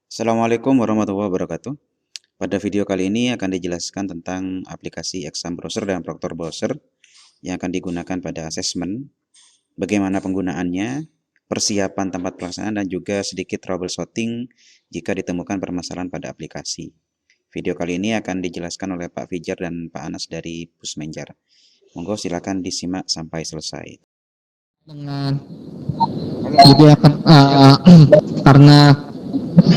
Assalamualaikum warahmatullahi wabarakatuh. Pada video kali ini akan dijelaskan tentang aplikasi exam browser dan proctor browser yang akan digunakan pada asesmen, bagaimana penggunaannya, persiapan tempat pelaksanaan, dan juga sedikit troubleshooting jika ditemukan permasalahan pada aplikasi. Video kali ini akan dijelaskan oleh Pak Fijar dan Pak Anas dari Pusmenjar. Monggo silakan disimak sampai selesai. Dengan gitu ya kan, karena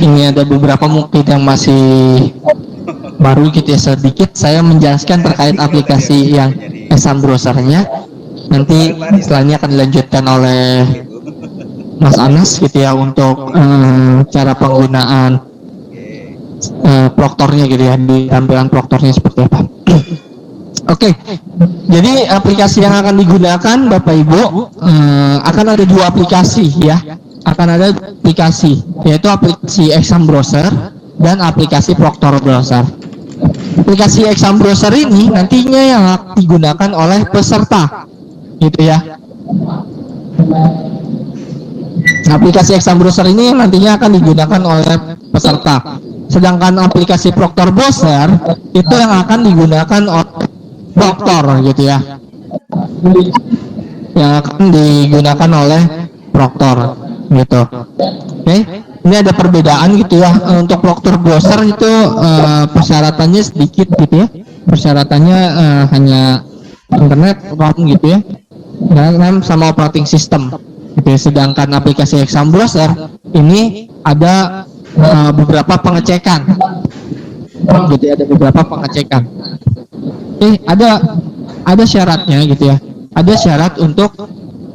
ini ada beberapa mungkin yang masih baru gitu ya, sedikit saya menjelaskan terkait aplikasi yang exam browsernya. Nanti setelahnya akan dilanjutkan oleh Mas Anas gitu ya untuk cara penggunaan proktornya gitu ya, di tampilan proktornya seperti apa. Oke, jadi aplikasi yang akan digunakan Bapak Ibu akan ada dua aplikasi ya. Akan ada aplikasi, yaitu aplikasi exam browser dan aplikasi proctor browser. Aplikasi exam browser ini nantinya yang akan digunakan oleh peserta, gitu ya. Aplikasi exam browser ini nantinya akan digunakan oleh peserta. Sedangkan aplikasi proctor browser itu yang akan digunakan oleh proctor gitu ya, yang akan digunakan oleh proctor gitu. Oke, ini ada perbedaan gitu ya. Untuk proctor browser itu persyaratannya sedikit gitu ya, persyaratannya hanya internet, RAM gitu ya, dan RAM sama operating system gitu ya. Sedangkan aplikasi exam browser ini ada beberapa pengecekan gitu ya, ada beberapa pengecekan. Ada syaratnya gitu ya. Ada syarat untuk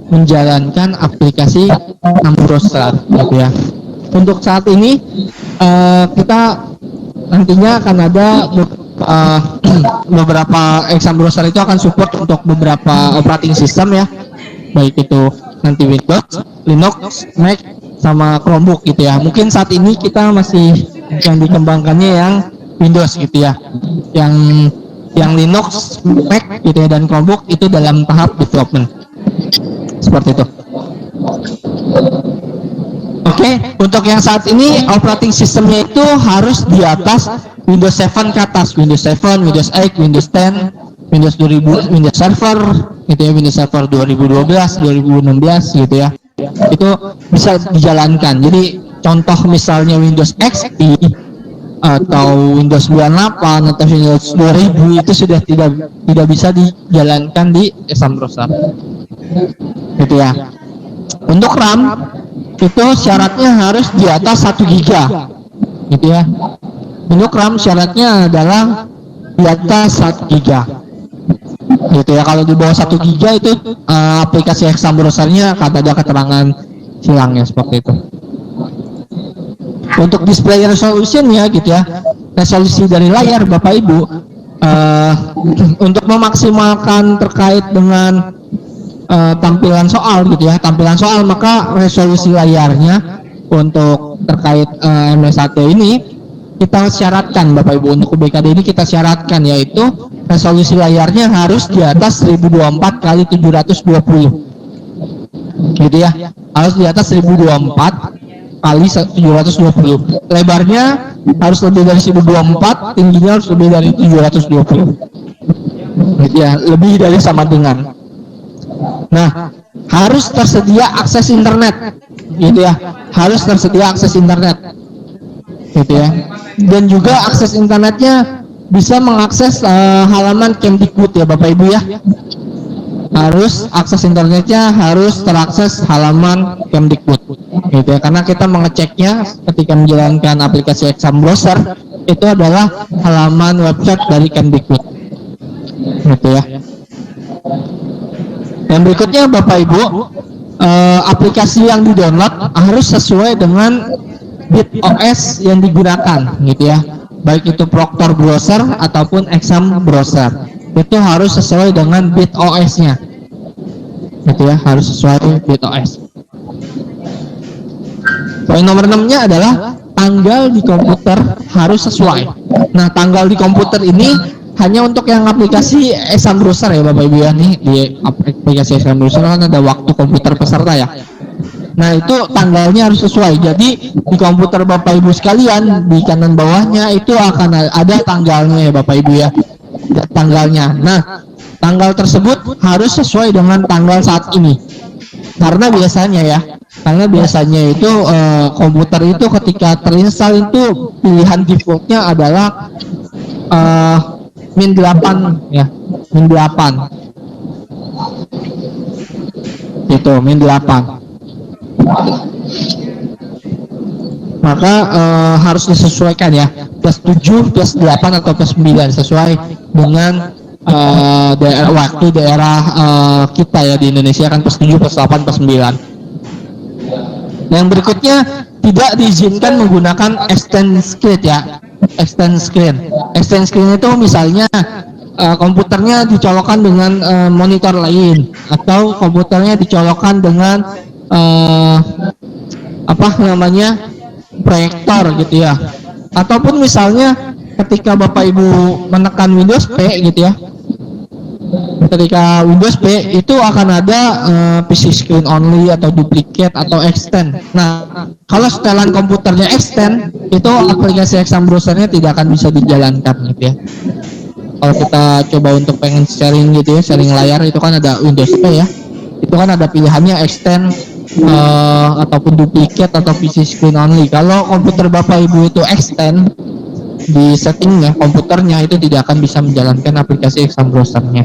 menjalankan aplikasi exam browser gitu ya. Untuk saat ini kita nantinya akan ada beberapa exam browser itu akan support untuk beberapa operating system ya. Baik itu nanti Windows, Linux, Mac, sama Chromebook gitu ya. Mungkin saat ini kita masih yang dikembangkannya yang Windows gitu ya. Yang Linux, Mac gitu ya, dan Chromebook itu dalam tahap development. Seperti itu. Oke, untuk yang saat ini operating systemnya itu harus di atas Windows 7 ke atas, Windows 7, Windows 8, Windows 10, Windows 2000, Windows Server gitu ya, Windows Server 2012, 2016 gitu ya. Itu bisa dijalankan. Jadi contoh misalnya Windows XP atau Windows 98 atau Windows 2000 itu sudah tidak bisa dijalankan di exam browser gitu ya. Untuk RAM itu syaratnya harus di atas 1 giga gitu ya. Untuk RAM syaratnya adalah di atas 1 giga gitu ya. Kalau di bawah 1 giga itu aplikasi exam browsernya akan ada keterangan hilangnya seperti itu. Untuk display resolution ya gitu ya, resolusi dari layar Bapak Ibu, untuk memaksimalkan terkait dengan tampilan soal gitu ya, tampilan soal, maka resolusi layarnya untuk terkait MS1 ini kita syaratkan Bapak Ibu. Untuk UBKD ini kita syaratkan, yaitu resolusi layarnya harus di atas 1024 kali 720 gitu ya, harus di atas 1024 kali 720. Lebarnya harus lebih dari 1024, tingginya harus lebih dari 720 gitu ya, lebih dari sama dengan. Nah, harus tersedia akses internet gitu ya, harus tersedia akses internet gitu ya, dan juga akses internetnya bisa mengakses halaman Kemdikbud ya Bapak Ibu ya. Harus akses internetnya harus terakses halaman Kemdikbud gitu ya, karena kita mengeceknya ketika menjalankan aplikasi exam browser itu adalah halaman website dari Kemdikbud gitu ya. Yang berikutnya Bapak Ibu, aplikasi yang di-download harus sesuai dengan bit OS yang digunakan gitu ya, baik itu proctor browser ataupun exam browser, itu harus sesuai dengan bit OS-nya gitu ya, harus sesuai bit OS. Poin nomor 6-nya adalah tanggal di komputer harus sesuai. Nah, tanggal di komputer ini hanya untuk yang aplikasi exam browser ya Bapak Ibu ya. Nih di aplikasi exam browser kan ada waktu komputer peserta ya. Nah itu tanggalnya harus sesuai. Jadi di komputer Bapak Ibu sekalian di kanan bawahnya itu akan ada tanggalnya ya Bapak Ibu ya, tanggalnya. Nah tanggal tersebut harus sesuai dengan tanggal saat ini. Karena biasanya itu komputer itu ketika terinstall itu pilihan defaultnya adalah eh, -8 ya, -8 itu -8. Maka harus disesuaikan ya, +7, +8 atau +9 sesuai dengan daerah waktu daerah kita ya di Indonesia kan +7, +8, +9. Yang berikutnya tidak diizinkan menggunakan extend screen ya. Extend screen itu misalnya komputernya dicolokkan dengan monitor lain atau komputernya dicolokkan dengan apa namanya proyektor gitu ya. Ataupun misalnya ketika Bapak Ibu menekan Windows P gitu ya. Ketika Windows P itu akan ada PC screen only atau duplicate atau extend. Nah, kalau setelan komputernya extend, itu aplikasi Exam Browser-nya tidak akan bisa dijalankan gitu ya. Kalau kita coba untuk pengen sharing gitu ya, sharing layar itu kan ada Windows P ya. Itu kan ada pilihannya extend ataupun duplicate atau PC screen only. Kalau komputer Bapak Ibu itu extend di settingnya komputernya itu tidak akan bisa menjalankan aplikasi Exam Browser-nya.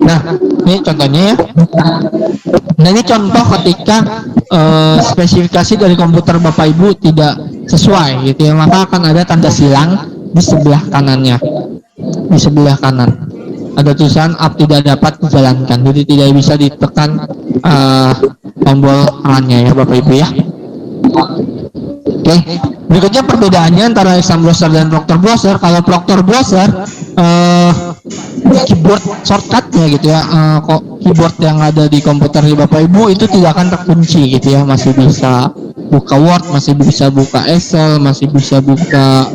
Nah, ini contohnya ya. Nah, ini contoh ketika spesifikasi dari komputer Bapak Ibu tidak sesuai gitu ya, maka akan ada tanda silang di sebelah kanannya. Di sebelah kanan ada tulisan app tidak dapat dijalankan, jadi tidak bisa ditekan tombol kanannya ya Bapak Ibu ya. Oke, berikutnya perbedaannya antara Exam Browser dan Proctor Browser. Kalau Proctor Browser keyboard shortcutnya gitu ya, keyboard yang ada di komputer di Bapak Ibu itu tidak akan terkunci gitu ya, masih bisa buka Word, masih bisa buka Excel, masih bisa buka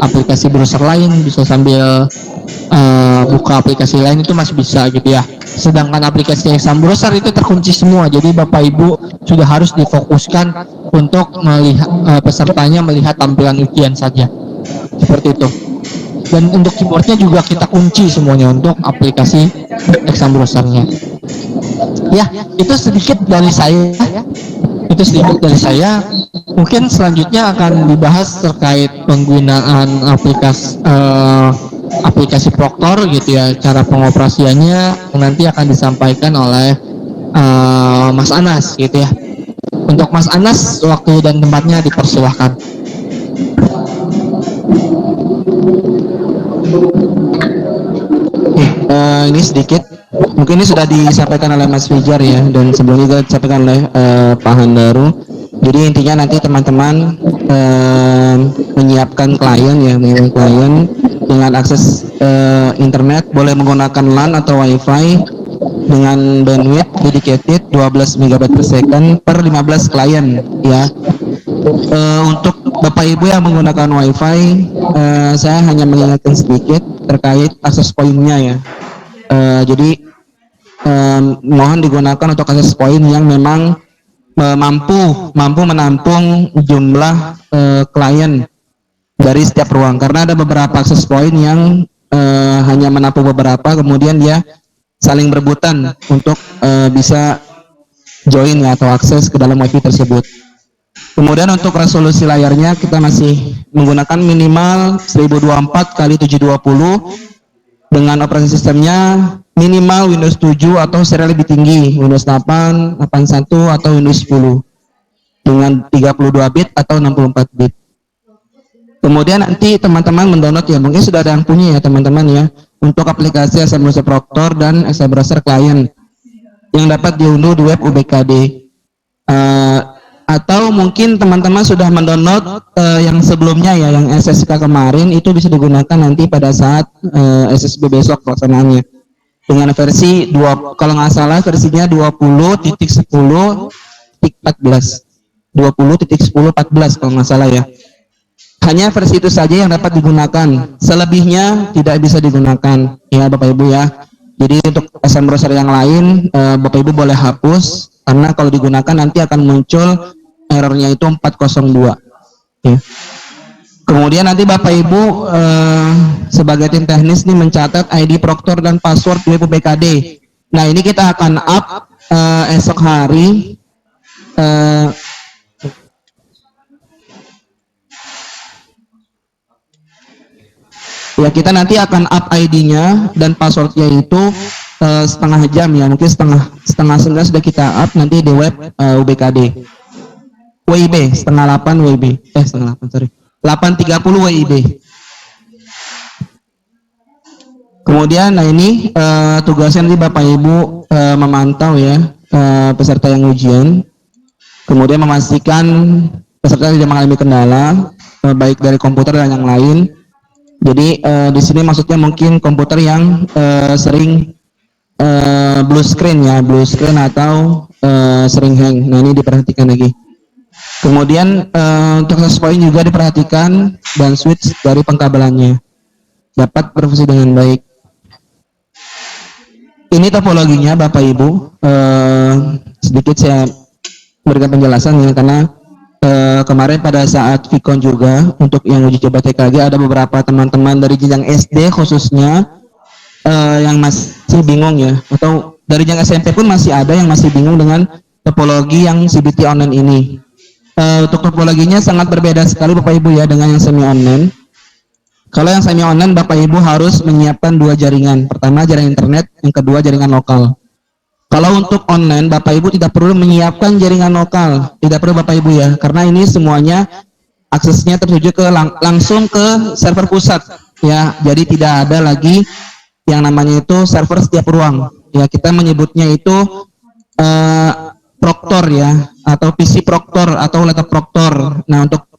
aplikasi browser lain, bisa sambil buka aplikasi lain itu masih bisa gitu ya. Sedangkan aplikasi Exam Browser itu terkunci semua, jadi Bapak Ibu sudah harus difokuskan untuk melihat pesertanya melihat tampilan ujian saja, seperti itu. Dan untuk keyboardnya juga kita kunci semuanya untuk aplikasi Exam Browser-nya. Ya, itu sedikit dari saya. Mungkin selanjutnya akan dibahas terkait penggunaan aplikasi Proctor gitu ya, cara pengoperasiannya nanti akan disampaikan oleh Mas Anas gitu ya. Untuk Mas Anas, waktu dan tempatnya dipersilahkan. Ini sedikit, mungkin ini sudah disampaikan oleh Mas Fijar ya, dan sebelumnya juga disampaikan oleh Pak Handaru. Jadi intinya nanti teman-teman menyiapkan klien dengan akses internet, boleh menggunakan LAN atau WiFi dengan bandwidth dedicated 12 MB per second per 15 klien ya. Untuk Bapak Ibu yang menggunakan WiFi, saya hanya mengingatkan sedikit terkait akses poinnya ya. Jadi mohon digunakan untuk akses poin yang memang mampu menampung jumlah klien dari setiap ruang, karena ada beberapa akses poin yang hanya menampung beberapa, kemudian dia saling berebutan untuk bisa join ya, atau akses ke dalam WiFi tersebut. Kemudian untuk resolusi layarnya kita masih menggunakan minimal 1024 x 720 dengan operasi sistemnya minimal Windows 7 atau serial lebih tinggi, Windows 8, 81 atau Windows 10 dengan 32 bit atau 64 bit. Kemudian nanti teman-teman mendownload ya, mungkin sudah ada yang punya ya teman-teman ya, untuk aplikasi Exam Browser Proctor dan Exam Browser Client yang dapat diunduh di web UBKD. Atau mungkin teman-teman sudah mendownload yang sebelumnya ya, yang SSK kemarin, itu bisa digunakan nanti pada saat SSB besok pelaksanaannya dengan versi 2, kalau nggak salah versinya 20.10.14 20.10.14 kalau nggak salah ya. Hanya versi itu saja yang dapat digunakan, selebihnya tidak bisa digunakan ya Bapak Ibu ya. Jadi untuk SM browser yang lain Bapak Ibu boleh hapus karena kalau digunakan nanti akan muncul errornya itu 402 ya. Kemudian nanti Bapak Ibu sebagai tim teknis nih mencatat ID Proctor dan password web UBKD. Nah ini kita akan up esok hari ya, kita nanti akan up ID-nya dan passwordnya itu setengah jam ya, mungkin setengah 9 sudah kita up nanti di web UBKD. WIB setengah 8 WIB, setengah 8 sorry, 8.30 WIB. Kemudian nah ini tugasnya nanti Bapak Ibu memantau ya peserta yang ujian, kemudian memastikan peserta tidak mengalami kendala baik dari komputer dan yang lain. Jadi di sini maksudnya mungkin komputer yang sering blue screen ya, blue screen atau sering hang. Nah ini diperhatikan lagi. Kemudian untuk access point juga diperhatikan dan switch dari pengkabelannya dapat berfungsi dengan baik. Ini topologinya Bapak Ibu. Sedikit saya berikan penjelasan ya karena kemarin pada saat Vicon juga untuk yang uji coba TKG ada beberapa teman-teman dari jenjang SD khususnya yang masih bingung ya, atau dari jenjang SMP pun masih ada yang masih bingung dengan topologi yang CBT online ini. Untuk topologinya sangat berbeda sekali Bapak Ibu ya dengan yang semi online. Kalau yang semi online Bapak Ibu harus menyiapkan dua jaringan, pertama jaringan internet, yang kedua jaringan lokal. Kalau untuk online, Bapak Ibu tidak perlu menyiapkan jaringan lokal, tidak perlu Bapak Ibu ya, karena ini semuanya aksesnya tertuju ke langsung ke server pusat ya. Jadi tidak ada lagi yang namanya itu server setiap ruang. Ya kita menyebutnya itu Proctor ya, atau PC Proctor atau laptop Proctor. Nah untuk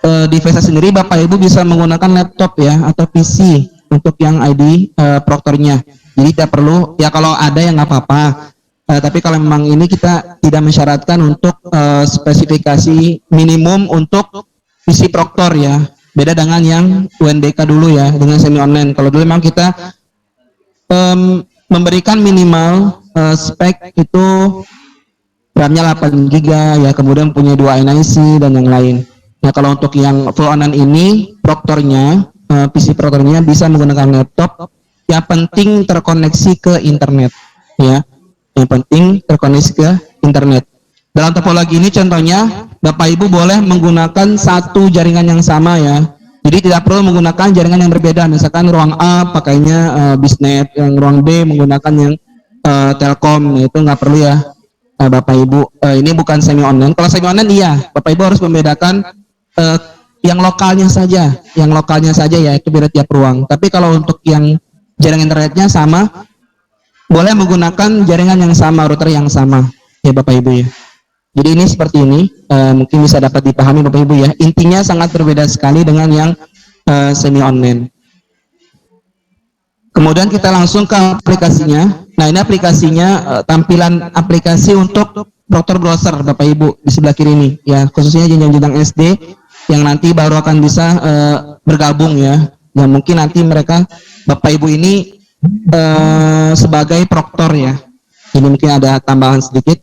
device sendiri Bapak Ibu bisa menggunakan laptop ya atau PC untuk yang ID Proctornya. Jadi tidak perlu ya, kalau ada yang nggak apa-apa. Tapi kalau memang ini kita tidak mensyaratkan untuk spesifikasi minimum untuk PC Proctor ya. Beda dengan yang UNBK dulu ya, dengan semi online. Kalau dulu memang kita memberikan minimal spek itu RAM-nya 8 GB ya, kemudian punya 2 NIC dan yang lain. Nah kalau untuk yang full online ini Proctornya, PC Proctornya bisa menggunakan laptop, yang penting terkoneksi ke internet ya, yang penting terkoneksi ke internet. Dalam topologi ini contohnya Bapak Ibu boleh menggunakan satu jaringan yang sama ya, jadi tidak perlu menggunakan jaringan yang berbeda. Misalkan ruang A pakainya Bisnet, yang ruang B menggunakan yang Telkom, itu nggak perlu ya Bapak Ibu. Ini bukan semi online. Kalau semi online iya, Bapak Ibu harus membedakan yang lokalnya saja ya, itu beda tiap ruang. Tapi kalau untuk yang jaringan internetnya sama, boleh menggunakan jaringan yang sama, router yang sama ya Bapak Ibu ya. Jadi ini seperti ini, mungkin bisa dapat dipahami Bapak Ibu ya. Intinya sangat berbeda sekali dengan yang semi online. Kemudian kita langsung ke aplikasinya. Nah ini aplikasinya, tampilan aplikasi untuk Proctor browser Bapak Ibu di sebelah kiri ini ya, khususnya jenjang-jenjang SD yang nanti baru akan bisa bergabung ya. Ya mungkin nanti mereka Bapak Ibu ini sebagai Proctor ya. Ini mungkin ada tambahan sedikit.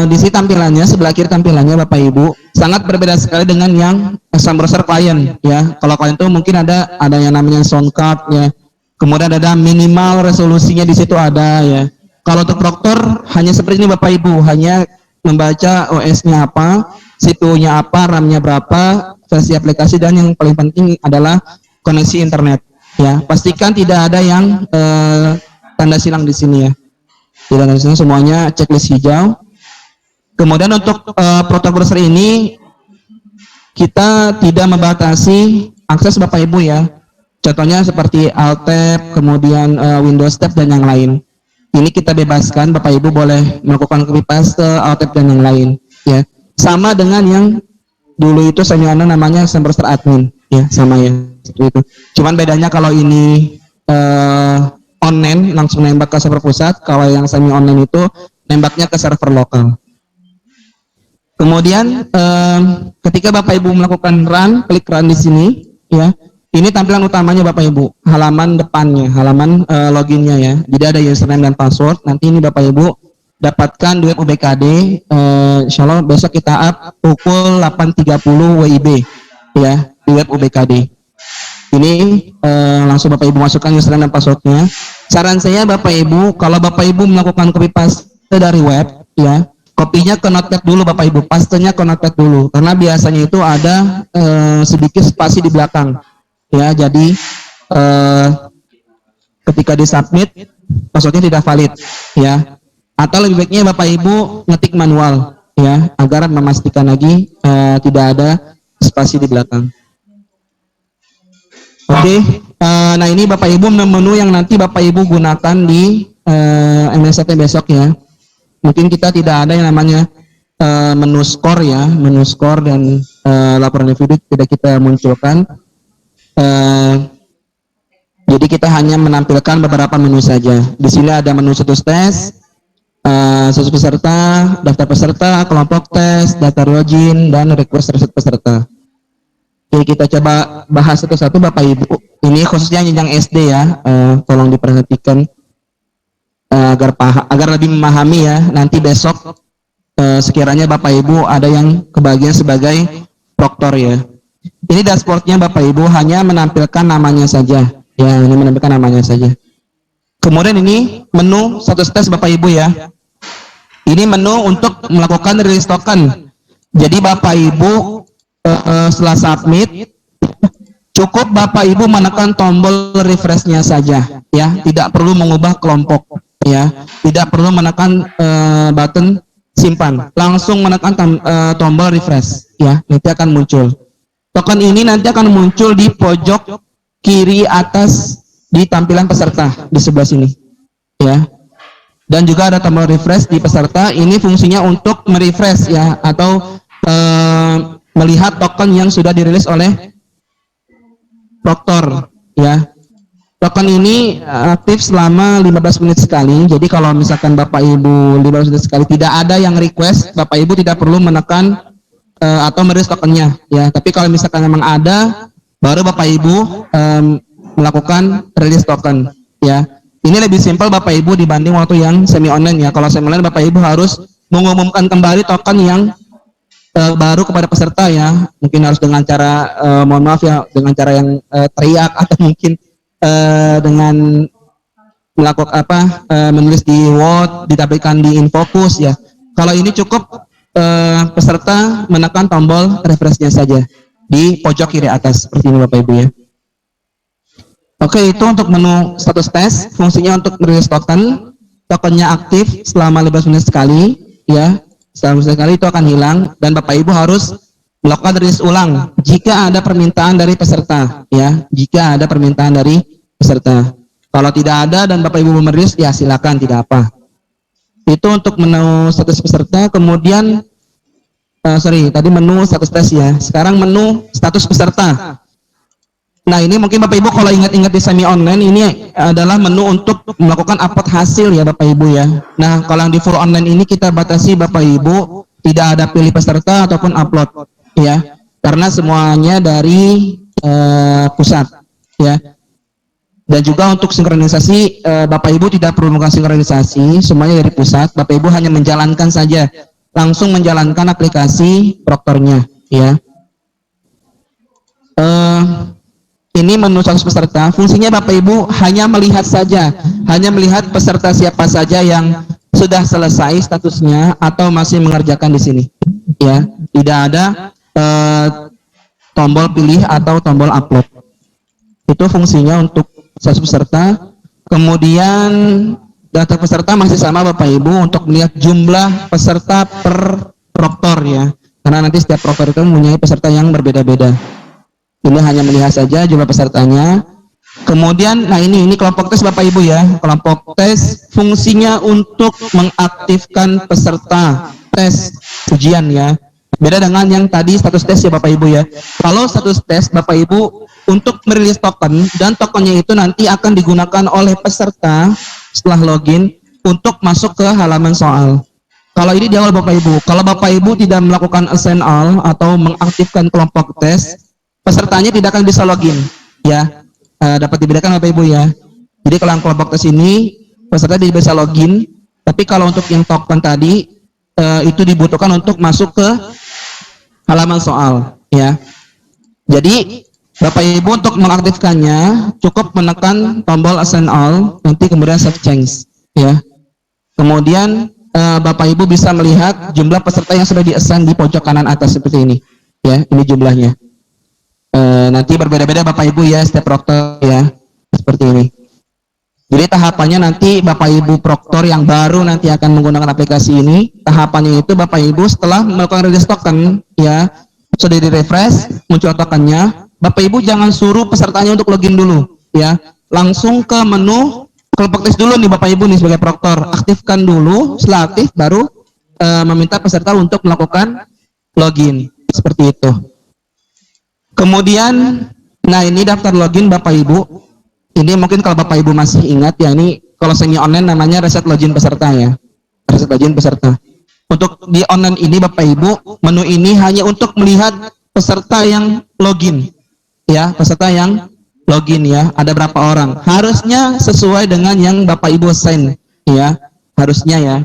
Di sini tampilannya, sebelah kiri tampilannya Bapak Ibu sangat berbeda sekali dengan yang SM browser client ya. Kalau client itu mungkin ada yang namanya sound card ya. Kemudian ada minimal resolusinya di situ ada ya. Kalau untuk Proctor hanya seperti ini Bapak Ibu, hanya membaca OS-nya apa, CPU-nya apa, RAM-nya berapa, versi aplikasi, dan yang paling penting adalah koneksi internet ya. Pastikan tidak ada yang tanda silang di sini ya. Tidak ada silang, semuanya checklist hijau. Kemudian untuk Proctor browser ini kita tidak membatasi akses Bapak Ibu ya. Contohnya seperti Alt Tab, kemudian Windows Tab dan yang lain. Ini kita bebaskan, Bapak Ibu boleh melakukan copy paste, Alt Tab dan yang lain ya. Sama dengan yang dulu itu saya namanya SM browser admin ya, sama ya seperti itu. Cuman bedanya kalau ini online langsung nembak ke server pusat, kalau yang semi online itu nembaknya ke server lokal. Kemudian ketika Bapak Ibu melakukan run, klik run di sini ya. Ini tampilan utamanya Bapak Ibu, halaman depannya, halaman loginnya ya. Jadi ada username dan password. Nanti ini Bapak Ibu dapatkan di web UBKD. Insya Allah besok kita up pukul 8.30 WIB ya di web UBKD. Ini langsung Bapak Ibu masukkan username dan passwordnya. Saran saya Bapak Ibu, kalau Bapak Ibu melakukan copy paste dari web ya, kopinya ke notepad dulu Bapak Ibu, pastenya ke notepad dulu, karena biasanya itu ada sedikit spasi di belakang ya. Jadi ketika disubmit passwordnya tidak valid ya, atau lebih baiknya Bapak Ibu ngetik manual ya, agar memastikan lagi tidak ada spasi di belakang. Oke, nah ini Bapak Ibu menu yang nanti Bapak Ibu gunakan di MSAT besok ya. Mungkin kita tidak ada yang namanya menu skor ya, menu skor dan laporan individu tidak kita munculkan. Jadi kita hanya menampilkan beberapa menu saja. Di sini ada menu status tes, status peserta, daftar peserta, kelompok tes, daftar login, dan request reset peserta. Oke, kita coba bahas satu-satu Bapak Ibu. Ini khususnya jenjang SD ya, tolong diperhatikan agar lebih memahami ya. Nanti besok sekiranya Bapak Ibu ada yang kebagian sebagai proktor ya. Ini dashboardnya Bapak Ibu hanya menampilkan namanya saja ya, hanya menampilkan namanya saja. Kemudian ini menu status tes Bapak Ibu ya. Ini menu untuk melakukan release token. Jadi Bapak Ibu setelah submit cukup Bapak Ibu menekan tombol refresh-nya saja ya, tidak perlu mengubah kelompok ya, tidak perlu menekan button simpan, langsung menekan tombol refresh ya, nanti akan muncul token. Ini nanti akan muncul di pojok kiri atas di tampilan peserta di sebelah sini ya, dan juga ada tombol refresh di peserta. Ini fungsinya untuk merefresh ya, atau melihat token yang sudah dirilis oleh proktor ya. Token ini aktif selama 15 menit sekali. Jadi kalau misalkan Bapak Ibu 15 menit sekali tidak ada yang request, Bapak Ibu tidak perlu menekan atau merilis tokennya ya. Tapi kalau misalkan memang ada, baru Bapak Ibu melakukan release token ya. Ini lebih simpel Bapak Ibu dibanding waktu yang semi online ya. Kalau semi online Bapak Ibu harus mengumumkan kembali token yang baru kepada peserta ya, mungkin harus dengan cara mohon maaf ya, dengan cara yang teriak, atau mungkin dengan melakukan menulis di Word, ditampilkan di InFocus ya. Kalau ini cukup peserta menekan tombol refresh-nya saja di pojok kiri atas seperti ini Bapak Ibu ya. Oke, itu untuk menu status tes, fungsinya untuk merilis token. Tokennya aktif selama 15 menit sekali ya. Setelah sekali itu akan hilang, dan Bapak Ibu harus melakukan rilis ulang jika ada permintaan dari peserta ya, jika ada permintaan dari peserta. Kalau tidak ada dan Bapak Ibu merilis ya silakan, tidak apa. Itu untuk menu status peserta. Kemudian tadi menu status tes ya, sekarang menu status peserta. Nah ini mungkin Bapak Ibu kalau ingat-ingat di semi online, ini adalah menu untuk melakukan upload hasil ya Bapak Ibu ya. Nah kalau yang di full online ini kita batasi Bapak Ibu, tidak ada pilih peserta ataupun upload ya, karena semuanya dari pusat ya. Dan juga untuk sinkronisasi Bapak Ibu tidak perlu melakukan sinkronisasi, semuanya dari pusat. Bapak Ibu hanya menjalankan saja, langsung menjalankan aplikasi proktornya ya. Ini menu status peserta, fungsinya Bapak Ibu hanya melihat saja, hanya melihat peserta siapa saja yang sudah selesai statusnya atau masih mengerjakan di sini ya. Tidak ada tombol pilih atau tombol upload. Itu fungsinya untuk status peserta. Kemudian data peserta masih sama Bapak Ibu, untuk melihat jumlah peserta per proktor ya, karena nanti setiap proktor itu mempunyai peserta yang berbeda-beda. Ini hanya melihat saja jumlah pesertanya. Kemudian, nah ini kelompok tes Bapak Ibu ya. Kelompok tes fungsinya untuk mengaktifkan peserta tes ujian ya. Beda dengan yang tadi status tes ya Bapak Ibu ya. Kalau status tes Bapak Ibu untuk merilis token, dan tokennya itu nanti akan digunakan oleh peserta setelah login untuk masuk ke halaman soal. Kalau ini di awal Bapak Ibu. Kalau Bapak Ibu tidak melakukan assign all atau mengaktifkan kelompok tes, pesertanya tidak akan bisa login ya. Dapat dibedakan Bapak Ibu ya. Jadi kalau yang kelompok tes ini peserta bisa login, tapi kalau untuk yang token tadi itu dibutuhkan untuk masuk ke halaman soal ya. Jadi Bapak Ibu untuk mengaktifkannya cukup menekan tombol assign all, nanti kemudian save change ya. Kemudian Bapak Ibu bisa melihat jumlah peserta yang sudah di-assign di pojok kanan atas seperti ini ya. Ini jumlahnya. Nanti berbeda-beda Bapak Ibu ya, setiap proktor ya, seperti ini. Jadi tahapannya nanti Bapak Ibu proktor yang baru nanti akan menggunakan aplikasi ini, tahapannya itu Bapak Ibu setelah melakukan release token ya, sudah di refresh, muncul tokennya, Bapak Ibu jangan suruh pesertanya untuk login dulu ya, langsung ke menu kelompok tes dulu nih Bapak Ibu nih sebagai proktor, aktifkan dulu, setelah aktif baru meminta peserta untuk melakukan login, seperti itu. Kemudian, nah ini daftar login Bapak Ibu. Ini mungkin kalau Bapak Ibu masih ingat ya, ini kalau semi online namanya reset login peserta ya. Reset login peserta. Untuk di online ini Bapak Ibu, menu ini hanya untuk melihat peserta yang login. Ya, peserta yang login ya. Ada berapa orang? Harusnya sesuai dengan yang Bapak Ibu assign ya. Harusnya ya.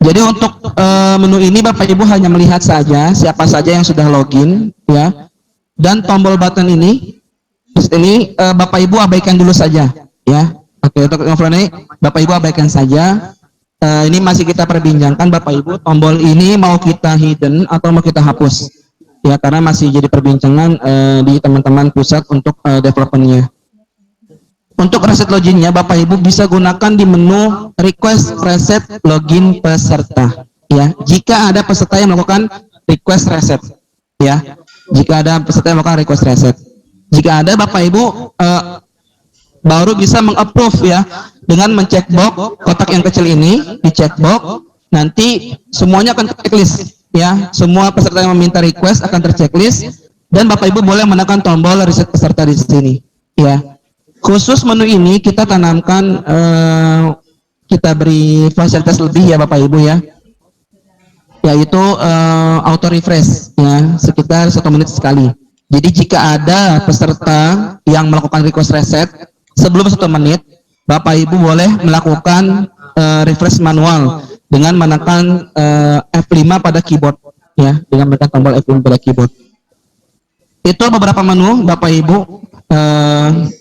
Jadi untuk menu ini Bapak Ibu hanya melihat saja siapa saja yang sudah login ya. Dan tombol button ini Bapak Ibu abaikan dulu saja ya. Oke, untuk info ini Bapak Ibu abaikan saja. Ini masih kita perbincangkan Bapak Ibu, tombol ini mau kita hidden atau mau kita hapus ya, karena masih jadi perbincangan di teman-teman pusat untuk developmentnya. Untuk reset loginnya Bapak Ibu bisa gunakan di menu request reset login peserta ya. Jika ada peserta yang melakukan request reset ya. Jika ada peserta yang melakukan request reset. Jika ada Bapak Ibu baru bisa mengapprove ya dengan mencek box kotak yang kecil ini, di check box nanti semuanya akan terchecklist ya. Semua peserta yang meminta request akan terchecklist dan Bapak Ibu boleh menekan tombol reset peserta di sini ya. Khusus menu ini kita tanamkan, kita beri fasilitas lebih ya Bapak Ibu ya, yaitu auto refresh ya, sekitar 1 menit sekali. Jadi jika ada peserta yang melakukan request reset sebelum 1 menit, Bapak Ibu boleh melakukan refresh manual dengan menekan F5 pada keyboard ya, dengan menekan tombol F5 pada keyboard. Itu beberapa menu Bapak Ibu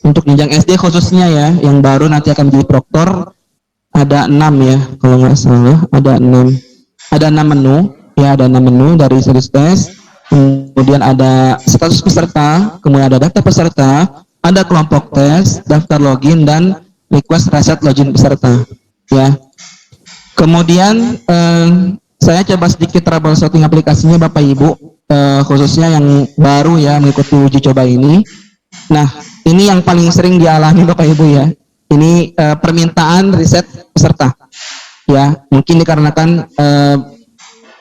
untuk jenjang SD khususnya ya, yang baru nanti akan menjadi proktor, ada 6 ya kalau nggak salah, ada 6 menu ya, ada 6 menu dari series tes, kemudian ada status peserta, kemudian ada daftar peserta, ada kelompok tes, daftar login, dan request reset login peserta ya. Kemudian saya coba sedikit troubleshooting aplikasinya Bapak Ibu, khususnya yang baru ya mengikuti uji coba ini. Nah, ini yang paling sering dialami Bapak Ibu ya. Ini permintaan reset peserta. Ya, mungkin dikarenakan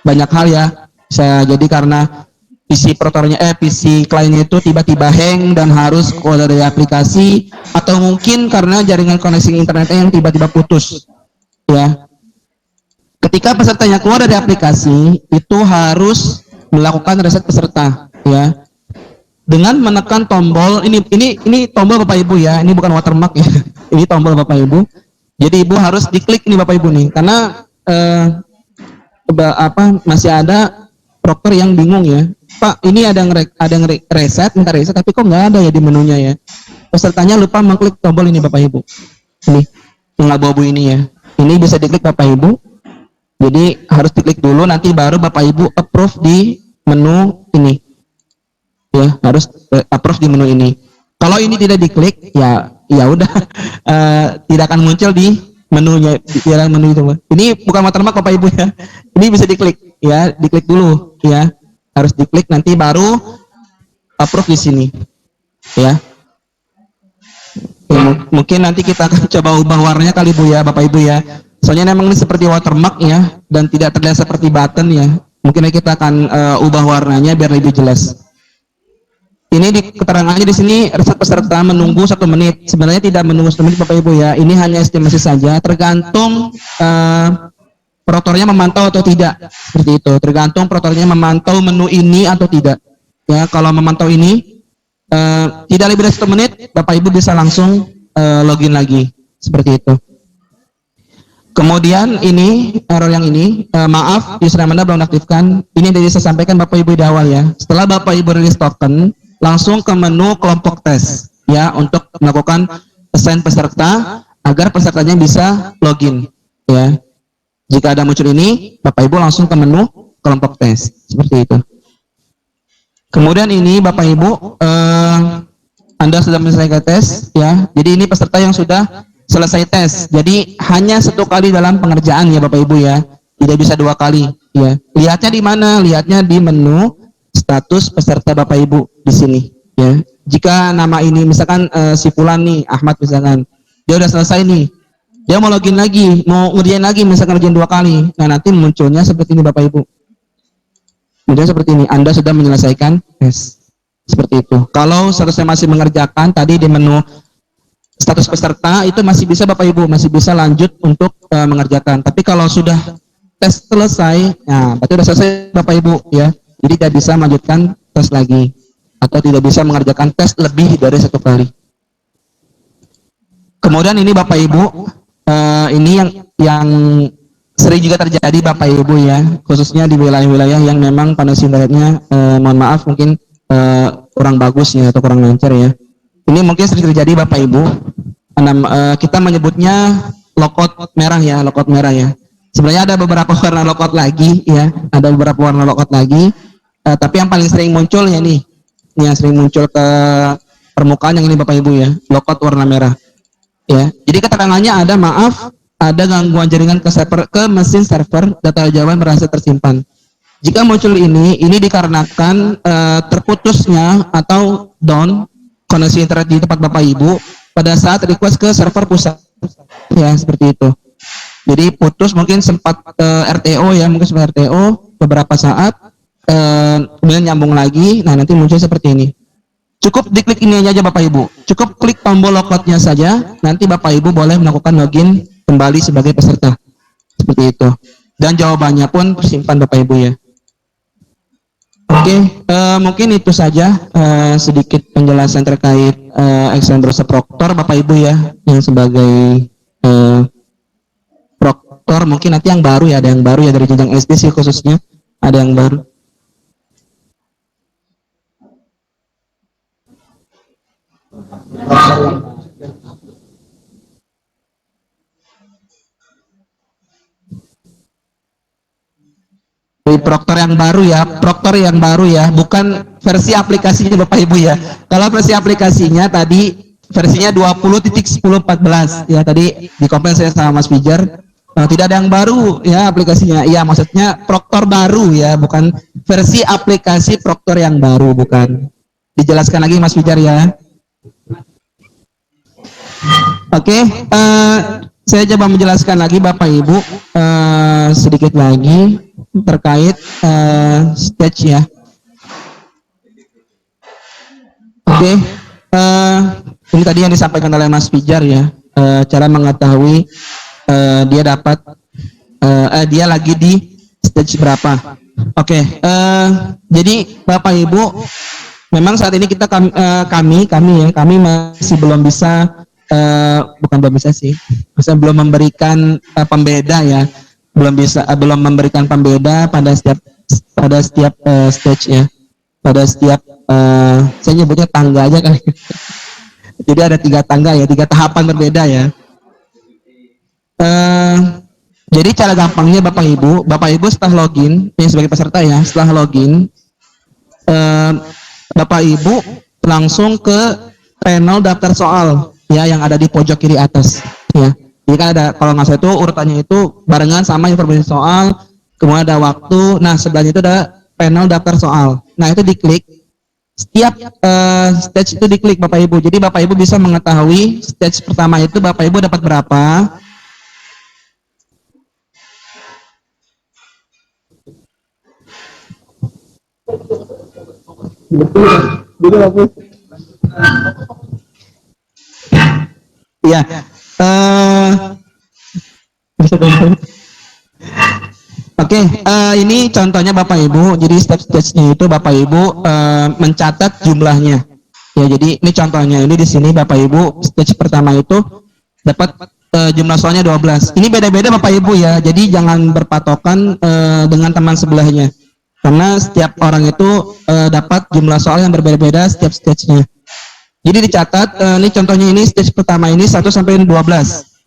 banyak hal ya. Bisa jadi karena PC kliennya itu tiba-tiba hang dan harus keluar dari aplikasi, atau mungkin karena jaringan koneksi internetnya yang tiba-tiba putus. Ya. Ketika pesertanya keluar dari aplikasi, itu harus melakukan reset peserta ya. Dengan menekan tombol ini tombol Bapak Ibu ya, ini bukan watermark ya. Ini tombol Bapak Ibu. Jadi Ibu harus diklik nih Bapak Ibu nih, karena masih ada proktor yang bingung ya. Pak, ini ada yang reset, minta reset, tapi kok nggak ada ya di menunya ya. Pesertanya lupa mengklik tombol ini Bapak Ibu. Ini yang abu-abu ini ya. Ini bisa diklik Bapak Ibu. Jadi harus diklik dulu, nanti baru Bapak Ibu approve di menu ini. Ya, harus approve di menu ini. Kalau ini tidak diklik, ya udah tidak akan muncul di menunya, di dalam menu itu. Ini bukan watermark Bapak Ibu ya. Ini bisa diklik ya, diklik dulu ya. Harus diklik, nanti baru approve di sini. Ya. Mungkin nanti kita akan coba ubah warnanya kali Bu ya, Bapak Ibu ya. Soalnya memang ini seperti watermark ya, dan tidak terlihat seperti button ya. Mungkin kita akan ubah warnanya biar lebih jelas. Ini di keterangannya di sini reset peserta menunggu 1 menit. Sebenarnya tidak menunggu 1 menit Bapak Ibu ya. Ini hanya estimasi saja, tergantung proktornya memantau atau tidak. Seperti itu. Tergantung proktornya memantau menu ini atau tidak. Ya, kalau memantau ini Tidak lebih dari 1 menit, Bapak Ibu bisa langsung login lagi, seperti itu. Kemudian ini error yang ini, maaf username Anda belum aktifkan. Ini dari saya sampaikan Bapak Ibu di awal ya. Setelah Bapak Ibu rilis token, langsung ke menu kelompok tes ya untuk melakukan assign peserta agar pesertanya bisa login ya. Jika ada muncul ini, Bapak Ibu langsung ke menu kelompok tes seperti itu. Kemudian ini Bapak Ibu, Anda sudah menyelesaikan tes ya. Jadi ini peserta yang sudah selesai tes. Jadi hanya 1 kali dalam pengerjaan ya Bapak Ibu ya. Tidak bisa 2 kali ya. Lihatnya di mana? Lihatnya di menu status peserta Bapak Ibu di sini ya. Jika nama ini misalkan si Fulan nih, Ahmad misalkan. Dia udah selesai nih. Dia mau login lagi, mau ngerjain lagi misalkan ngerjain 2 kali. Nah, nanti munculnya seperti ini Bapak Ibu. Kemudian seperti ini, Anda sudah menyelesaikan tes. Seperti itu. Kalau statusnya masih mengerjakan, tadi di menu status peserta itu masih bisa Bapak Ibu, masih bisa lanjut untuk mengerjakan. Tapi kalau sudah tes selesai, nah berarti sudah selesai Bapak Ibu ya. Jadi tidak bisa melanjutkan tes lagi atau tidak bisa mengerjakan tes lebih dari 1 kali. Kemudian ini Bapak Ibu, ini yang sering juga terjadi Bapak Ibu ya, khususnya di wilayah-wilayah yang memang koneksi internetnya mohon maaf mungkin kurang bagus ya atau kurang lancar ya. Ini mungkin sering terjadi Bapak Ibu. Kita menyebutnya logout merah ya, logout merah ya. Sebenarnya ada beberapa warna logout lagi ya, ada beberapa warna logout lagi. Tapi yang paling sering muncul ya nih, yang sering muncul ke permukaan yang ini Bapak Ibu ya, logout warna merah. Ya, jadi keterangannya ada maaf, ada gangguan jaringan ke mesin server, data jawaban merasa tersimpan. Jika muncul ini dikarenakan terputusnya atau down koneksi internet di tempat Bapak Ibu pada saat request ke server pusat ya, seperti itu. Jadi putus mungkin sempat RTO ya, mungkin sempat RTO beberapa saat, kemudian nyambung lagi. Nah, nanti muncul seperti ini. Cukup diklik ini aja Bapak Ibu, cukup klik tombol logoutnya saja, nanti Bapak Ibu boleh melakukan login kembali sebagai peserta, seperti itu. Dan jawabannya pun tersimpan Bapak Ibu ya. Oke, mungkin itu saja sedikit penjelasan terkait Excel Browser Proctor Bapak Ibu ya, yang sebagai Proctor. Mungkin nanti yang baru ya, ada yang baru ya dari jenjang SD sih khususnya, ada yang baru. Dari Proctor yang baru ya, bukan versi aplikasinya Bapak Ibu ya. Kalau versi aplikasinya tadi versinya 20.10.14 ya, tadi dikomplain saya sama Mas Pijar, tidak ada yang baru ya aplikasinya. Iya, maksudnya Proctor baru ya, bukan versi aplikasi Proctor yang baru, bukan. Dijelaskan lagi Mas Pijar ya. Oke, saya coba menjelaskan lagi Bapak Ibu sedikit lagi terkait stage ya. Oke, ini tadi yang disampaikan oleh Mas Pijar ya, cara mengetahui dia dapat dia lagi di stage berapa. Oke, jadi Bapak Ibu, memang saat ini kita kami masih belum bisa, bukan belum bisa sih, belum memberikan pembeda ya, belum memberikan pembeda pada setiap stage ya, pada setiap saya nyebutnya tangga aja kali. Jadi ada 3 tangga ya, 3 tahapan berbeda ya. Jadi cara gampangnya Bapak Ibu setelah login ya, sebagai peserta ya, setelah login Bapak Ibu langsung ke panel daftar soal ya, yang ada di pojok kiri atas ya. Jadi kan ada, kalau nggak salah itu urutannya itu barengan sama informasi soal, kemudian ada waktu. Nah, sebelahnya itu ada panel daftar soal. Nah, itu diklik. Setiap stage itu diklik Bapak Ibu. Jadi Bapak Ibu bisa mengetahui stage pertama itu Bapak Ibu dapat berapa. Iya. Oke, ini contohnya Bapak Ibu. Jadi step-stepnya itu Bapak Ibu mencatat jumlahnya. Ya, jadi ini contohnya. Ini di sini Bapak Ibu stage pertama itu dapat jumlah soalnya 12. Ini beda-beda Bapak Ibu ya. Jadi jangan berpatokan dengan teman sebelahnya. Karena setiap orang itu dapat jumlah soal yang berbeda-beda setiap stage-nya. Jadi dicatat, ini contohnya ini stage pertama ini 1 sampai 12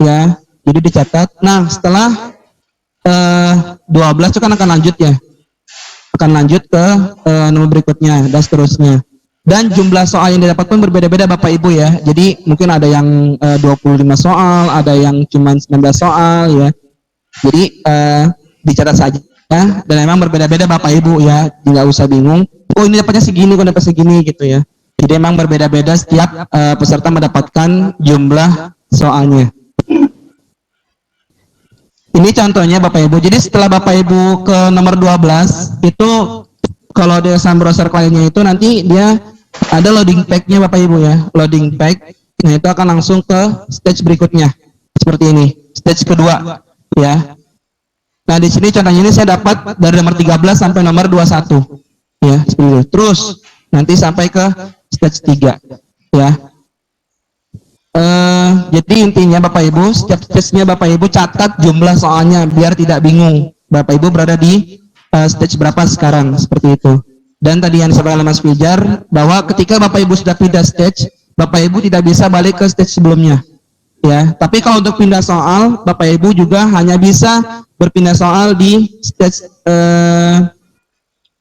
ya. Jadi dicatat. Nah, setelah 12 itu kan akan lanjut ya. Akan lanjut ke nomor berikutnya dan seterusnya. Dan jumlah soal yang didapat pun berbeda-beda Bapak Ibu ya. Jadi mungkin ada yang 25 soal, ada yang cuma 19 soal ya. Jadi dicatat saja dan memang berbeda-beda Bapak Ibu ya. Tidak usah bingung. Oh ini dapatnya segini, kok dapat segini gitu ya. Jadi memang berbeda-beda setiap peserta mendapatkan jumlah soalnya. Ini contohnya Bapak Ibu. Jadi setelah Bapak Ibu ke nomor 12 itu kalau di exam browser kliennya itu nanti dia ada loading pack-nya Bapak Ibu ya. Loading pack. Nah, itu akan langsung ke stage berikutnya. Seperti ini. Stage kedua ya. Nah, di sini contohnya ini saya dapat dari nomor 13 sampai nomor 21. Ya, seperti itu. Terus nanti sampai ke stage 3 ya. Jadi intinya Bapak Ibu, setiap stage-nya Bapak Ibu catat jumlah soalnya biar tidak bingung. Bapak Ibu berada di stage berapa sekarang, seperti itu. Dan tadi yang disampaikan oleh Mas Fijar, bahwa ketika Bapak Ibu sudah pindah stage, Bapak Ibu tidak bisa balik ke stage sebelumnya. Ya, tapi kalau untuk pindah soal, Bapak Ibu juga hanya bisa berpindah soal di stage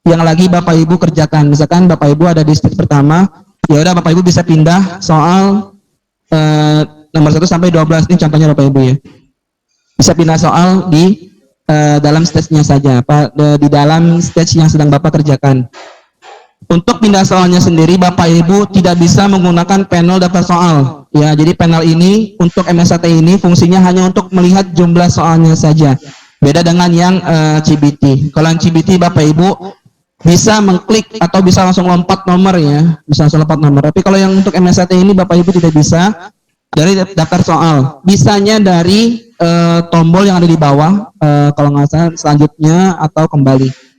yang lagi Bapak Ibu kerjakan. Misalkan Bapak Ibu ada di stage pertama, ya udah Bapak Ibu bisa pindah soal nomor 1 sampai 12 ini contohnya Bapak Ibu ya. Bisa pindah soal di dalam stage-nya saja, di dalam stage yang sedang Bapak kerjakan. Untuk pindah soalnya sendiri Bapak Ibu tidak bisa menggunakan panel daftar soal. Ya, jadi panel ini untuk MSAT ini fungsinya hanya untuk melihat jumlah soalnya saja. Beda dengan yang CBT. Kalau yang CBT Bapak Ibu bisa mengklik atau bisa langsung lompat nomor ya, bisa langsung lompat nomor. Tapi kalau yang untuk MSAT ini Bapak Ibu tidak bisa dari daftar soal. Bisanya dari tombol yang ada di bawah, kalau nggak salah selanjutnya atau kembali.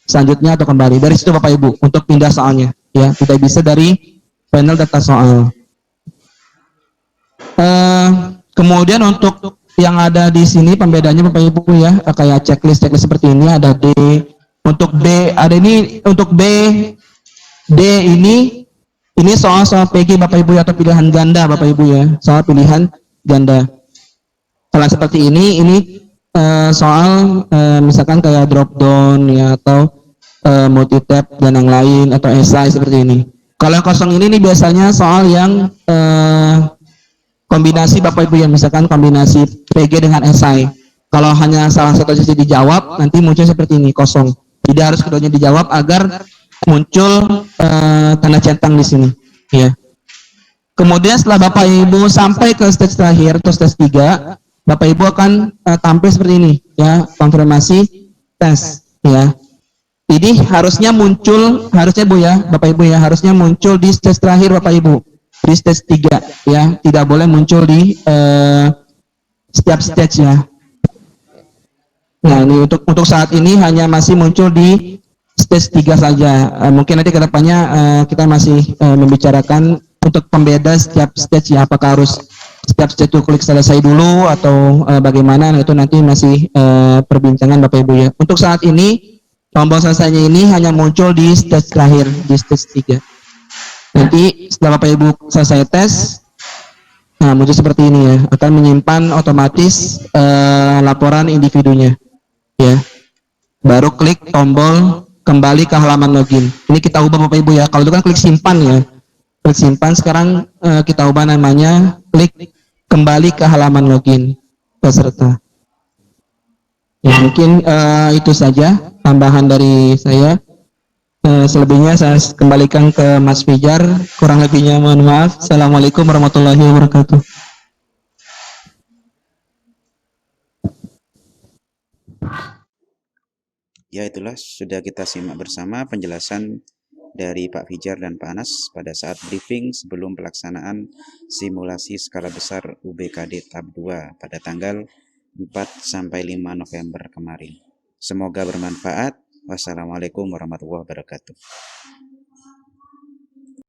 Selanjutnya atau kembali. Dari situ Bapak Ibu untuk pindah soalnya ya, tidak bisa dari panel daftar soal. Kemudian untuk yang ada di sini pembedanya Bapak Ibu ya, kayak checklist seperti ini ada D. Untuk B ada ini, untuk B D ini soal PG Bapak Ibu atau pilihan ganda Bapak Ibu ya, soal pilihan ganda. Kalau seperti ini soal misalkan kayak drop down ya atau multi tab dan yang lain atau esai seperti ini. Kalau yang kosong ini biasanya soal yang kombinasi Bapak Ibu ya, misalkan kombinasi PG dengan esai. Kalau hanya salah satu sisi dijawab nanti muncul seperti ini kosong. Jadi harus keduanya dijawab agar muncul tanda centang di sini ya. Kemudian setelah Bapak Ibu sampai ke stage terakhir atau stage 3, Bapak Ibu akan tampil seperti ini ya, konfirmasi tes ya. Ini harusnya muncul, harusnya Bu ya, Bapak Ibu ya, harusnya muncul di stage terakhir Bapak Ibu, di stage 3 ya, tidak boleh muncul di setiap stage ya. Nah, ini untuk saat ini hanya masih muncul di stage 3 saja. Mungkin nanti kedepannya kita masih membicarakan untuk pembeda setiap stage ya, apakah harus setiap stage itu klik selesai dulu atau bagaimana, nah, itu nanti masih perbincangan Bapak Ibu ya. Untuk saat ini tombol selesainya ini hanya muncul di stage terakhir, di stage 3. Nanti setelah Bapak Ibu selesai tes, nah muncul seperti ini ya, akan menyimpan otomatis laporan individunya ya. Baru klik tombol kembali ke halaman login. Ini kita ubah Bapak Ibu ya. Kalau itu kan klik simpan ya. Klik simpan, sekarang kita ubah namanya klik kembali ke halaman login peserta. Ya, mungkin itu saja tambahan dari saya. Selebihnya saya kembalikan ke Mas Fijar. Kurang lebihnya mohon maaf. Assalamualaikum warahmatullahi wabarakatuh. Ya, itulah sudah kita simak bersama penjelasan dari Pak Fijar dan Pak Anas pada saat briefing sebelum pelaksanaan simulasi skala besar UBKD tahap 2 pada tanggal 4-5 November kemarin. Semoga bermanfaat. Wassalamualaikum warahmatullahi wabarakatuh.